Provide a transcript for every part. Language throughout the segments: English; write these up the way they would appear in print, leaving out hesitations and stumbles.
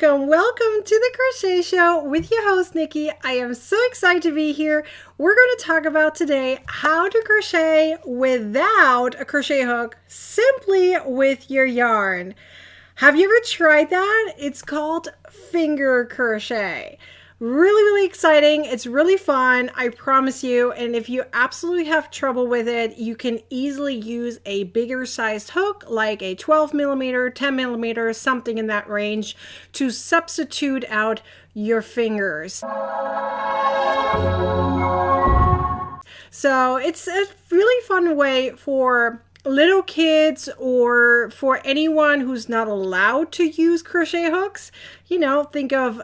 welcome to the Crochet Show with your host, Nikki. I am so excited to be here. We're going to talk about today how to crochet without a crochet hook, simply with your yarn. Have you ever tried that? It's called finger crochet. Really exciting. It's really fun, I promise you. And if you absolutely have trouble with it, you can easily use a bigger sized hook, like a 12 millimeter, 10 millimeter, something in that range, to substitute out your fingers. So it's a really fun way for little kids or for anyone who's not allowed to use crochet hooks. You know, think of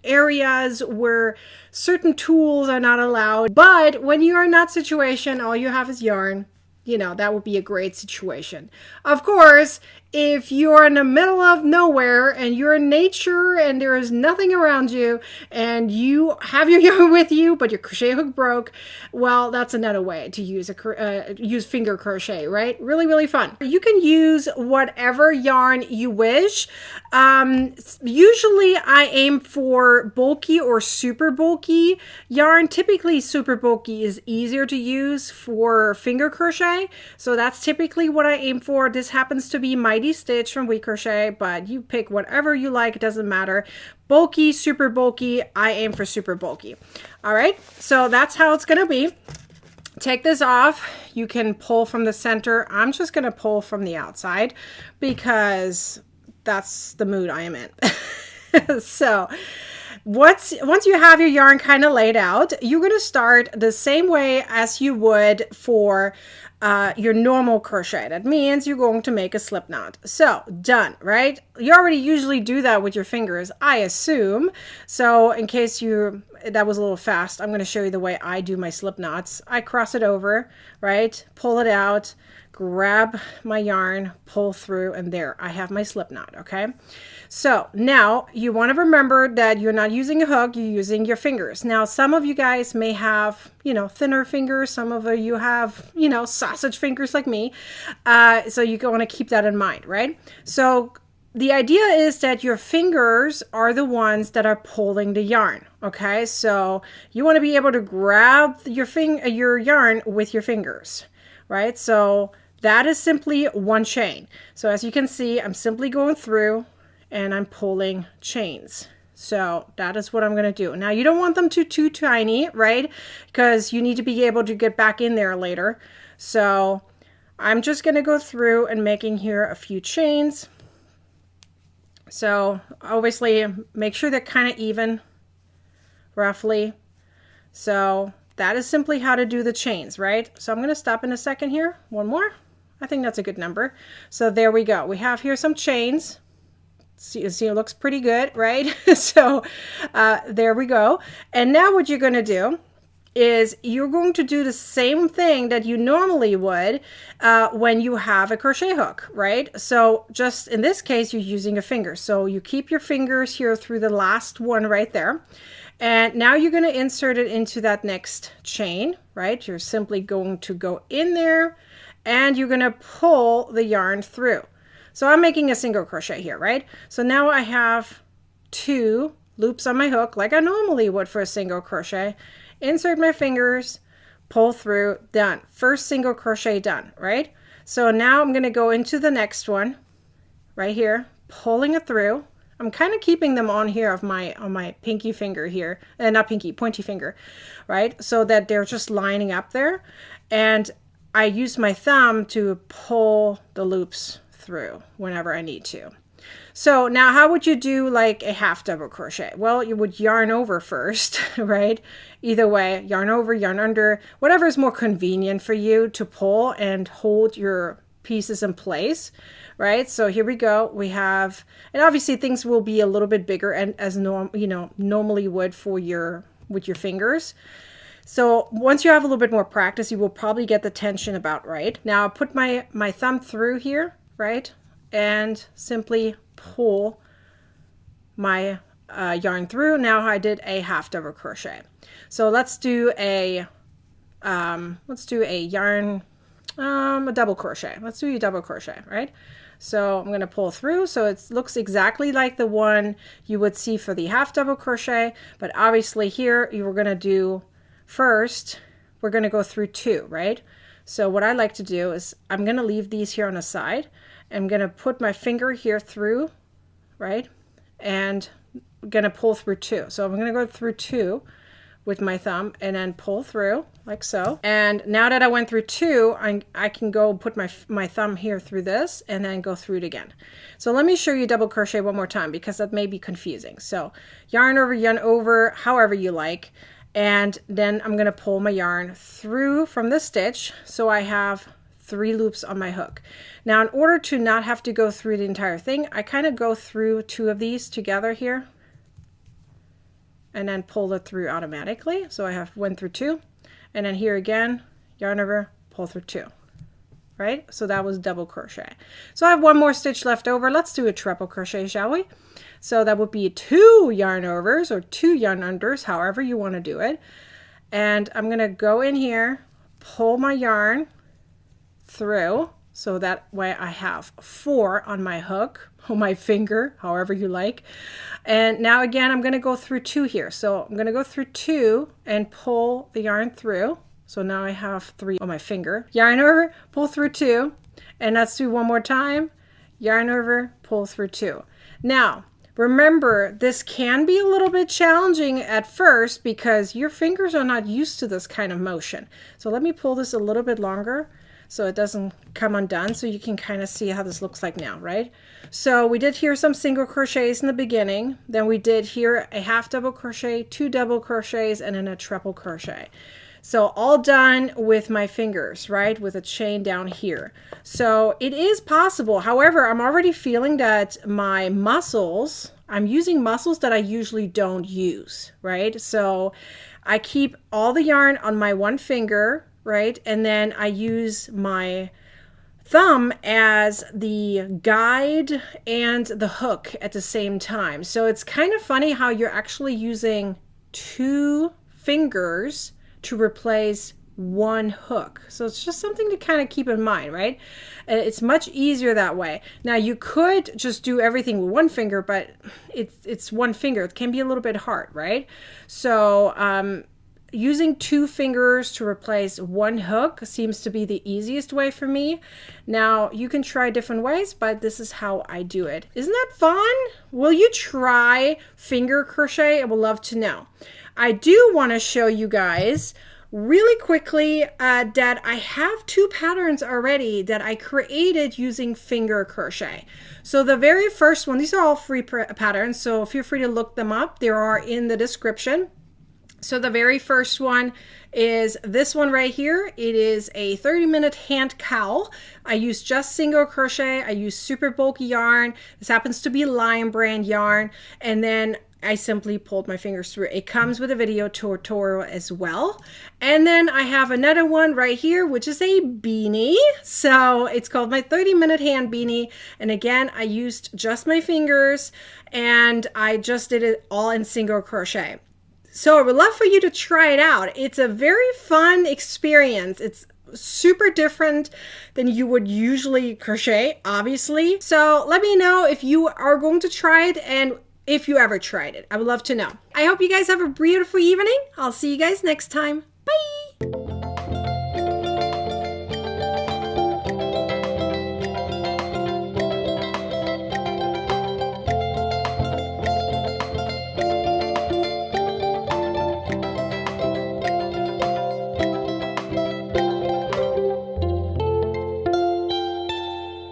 areas where certain tools are not allowed. But when you are in that situation, all you have is yarn. You know, that would be a great situation. Of course, if you're in the middle of nowhere and you're in nature and there is nothing around you and you have your yarn with you, but your crochet hook broke, well, that's another way to use use finger crochet, right? Really fun. You can use whatever yarn you wish. Usually I aim for bulky or super bulky yarn. Typically super bulky is easier to use for finger crochet. So that's typically what I aim for. This happens to be Mighty Stitch from We Crochet, but you pick whatever you like, it doesn't matter. Bulky, super bulky, I aim for super bulky. All right, so that's how it's gonna be. Take this off. You can pull from the center. I'm just gonna pull from the outside because that's the mood I am in. So once you have your yarn kind of laid out, you're going to start the same way as you would for your normal crochet. That means you're going to make a slip knot. So done, right? You already usually do that with your fingers, I assume. So in case that was a little fast, I'm going to show you the way I do my slip knots. I cross it over, right? Pull it out, grab my yarn, pull through, and there I have my slip knot. Okay, so now you want to remember that you're not using a hook, you're using your fingers. Now some of you guys may have, you know, thinner fingers, some of you have, you know, sausage fingers like me, so you want to keep that in mind, right? So the idea is that your fingers are the ones that are pulling the yarn. Okay, so you want to be able to grab your yarn with your fingers, right? So that is simply one chain. So as you can see, I'm simply going through and I'm pulling chains. So that is what I'm going to do. Now you don't want them too tiny, right? Because you need to be able to get back in there later. So I'm just going to go through and making here a few chains. So obviously make sure they're kind of even, roughly. So that is simply how to do the chains, right? So I'm going to stop in a second here. One more. I think that's a good number. So there we go. We have here some chains. See, it looks pretty good, right? So there we go. And now what you're going to do is you're going to do the same thing that you normally would when you have a crochet hook, right? So just in this case, you're using a finger. So you keep your fingers here through the last one right there. And now you're going to insert it into that next chain, right? You're simply going to go in there and you're going to pull the yarn through. So I'm making a single crochet here, right? So now I have 2 loops on my hook like I normally would for a single crochet. Insert my fingers, pull through, done. First single crochet done, right? So now I'm going to go into the next one right here, pulling it through. I'm kind of keeping them on here on my pinky finger here, not pinky, pointy finger, right? So that they're just lining up there. And I use my thumb to pull the loops through whenever I need to. So now how would you do like a half double crochet? Well, you would yarn over first, right? Either way, yarn over, yarn under, whatever is more convenient for you to pull and hold your pieces in place, right? So here we go. We have, and obviously things will be a little bit bigger and as normally would with your fingers. So once you have a little bit more practice, you will probably get the tension about right. Now I'll put my thumb through here, right? And simply pull my yarn through. Now I did a half double crochet. So let's do a yarn, a double crochet. Let's do a double crochet, right? So I'm going to pull through. So it looks exactly like the one you would see for the half double crochet, but obviously here you were going to do first, we're going to go through 2, right? So what I like to do is I'm going to leave these here on the side. I'm going to put my finger here through, right? And I'm going to pull through 2. So I'm going to go through 2 with my thumb and then pull through like so. And now that I went through 2, I can go put my thumb here through this and then go through it again. So let me show you double crochet one more time because that may be confusing. So yarn over, however you like. And then I'm going to pull my yarn through from the stitch. So I have 3 loops on my hook. Now in order to not have to go through the entire thing, I kind of go through 2 of these together here and then pull it through automatically. So I went through 2, and then here again, yarn over, pull through 2, right? So that was double crochet. So I have 1 more stitch left over. Let's do a triple crochet, shall we? So that would be 2 yarn overs or 2 yarn unders, however you want to do it. And I'm going to go in here, pull my yarn through, so that way I have 4 on my hook, or my finger, however you like. And now again, I'm going to go through 2 here. So I'm going to go through 2 and pull the yarn through. So now I have 3 on my finger. Yarn over, pull through 2. And let's do one more time. Yarn over, pull through 2. Now, remember, this can be a little bit challenging at first because your fingers are not used to this kind of motion. So let me pull this a little bit longer so it doesn't come undone, so you can kind of see how this looks like now, right? So we did here some single crochets in the beginning, then we did here a half double crochet, 2 double crochets, and then a triple crochet. So all done with my fingers, right? With a chain down here. So it is possible. However, I'm already feeling that my muscles, I'm using muscles that I usually don't use, right? So I keep all the yarn on my 1 finger, right? And then I use my thumb as the guide and the hook at the same time. So it's kind of funny how you're actually using 2 fingers to replace 1 hook. So it's just something to kind of keep in mind, right? It's much easier that way. Now you could just do everything with 1 finger, but it's 1 finger. It can be a little bit hard, right? So using 2 fingers to replace 1 hook seems to be the easiest way for me. Now you can try different ways, but this is how I do it. Isn't that fun? Will you try finger crochet? I would love to know. I do want to show you guys really quickly that I have 2 patterns already that I created using finger crochet. So the very first one, these are all free patterns, so feel free to look them up. They are in the description. So the very first one is this one right here. It is a 30-minute hand cowl. I use just single crochet. I use super bulky yarn. This happens to be Lion brand yarn. And then I simply pulled my fingers through. It comes with a video tutorial as well. And then I have another one right here, which is a beanie. So it's called my 30-minute hand beanie. And again, I used just my fingers and I just did it all in single crochet. So I would love for you to try it out. It's a very fun experience. It's super different than you would usually crochet, obviously. So let me know if you are going to try it and if you ever tried it. I would love to know. I hope you guys have a beautiful evening. I'll see you guys next time.